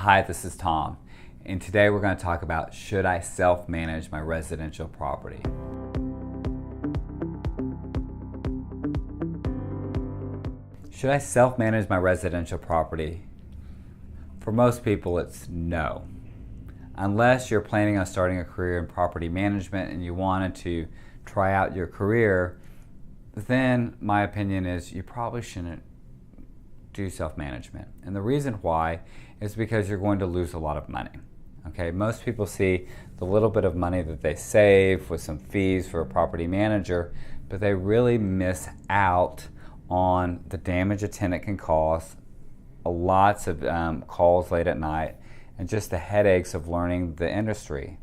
Hi, this is Tom, and today we're going to talk about, should I self-manage my residential property? Should I self-manage my residential property? For most people, it's no. Unless you're planning on starting a career in property management and you wanted to try out your career, then my opinion is you probably shouldn't do self-management. And the reason why is because you're going to lose a lot of money. Okay, most people see the little bit of money that they save with some fees for a property manager, but they really miss out on the damage a tenant can cause, lots of calls late at night, and just the headaches of learning the industry.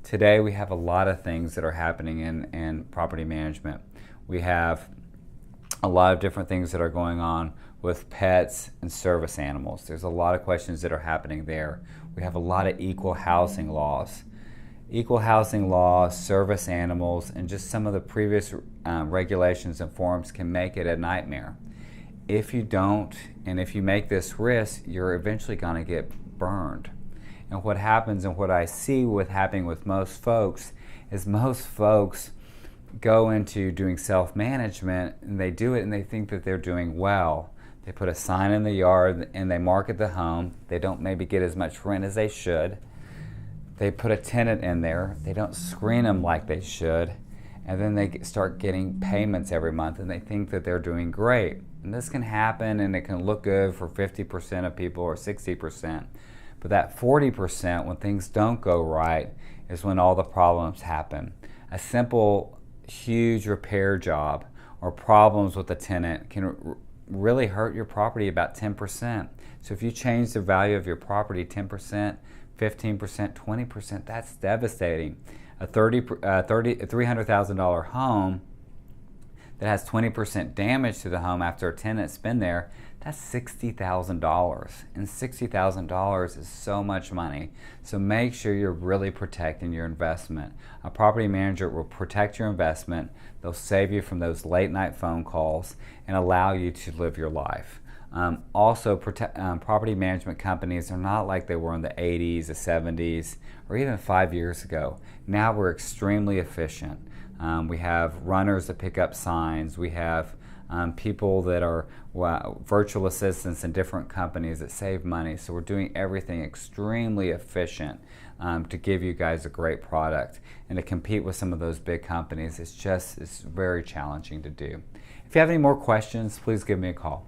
Today we have a lot of things that are happening in property management. We have a lot of different things that are going on with pets and service animals. There's a lot of questions that are happening there. We have a lot of equal housing laws. Equal housing laws, service animals, and just some of the previous regulations and forms can make it a nightmare. If you don't, and if you make this risk, you're eventually going to get burned. And what happens, and what I see happening with most folks, is most folks go into doing self-management, and they do it and they think that they're doing well. They put a sign in the yard and they market the home. They don't maybe get as much rent as they should. They put a tenant in there. They don't screen them like they should. And then they start getting payments every month and they think that they're doing great. And this can happen and it can look good for 50% of people or 60%. But that 40%, when things don't go right, is when all the problems happen. A simple, huge repair job or problems with a tenant can really hurt your property about 10%. So if you change the value of your property 10%, 15%, 20%, that's devastating. A $300,000 home that has 20% damage to the home after a tenant's been there, that's $60,000. And $60,000 is so much money. So make sure you're really protecting your investment. A property manager will protect your investment. They'll save you from those late night phone calls and allow you to live your life. Also, property management companies are not like they were in the 80s, the 70s, or even 5 years ago. Now we're extremely efficient. We have runners that pick up signs. We have people that are virtual assistants in different companies that save money. So we're doing everything extremely efficient to give you guys a great product. And to compete with some of those big companies, it's very challenging to do. If you have any more questions, please give me a call.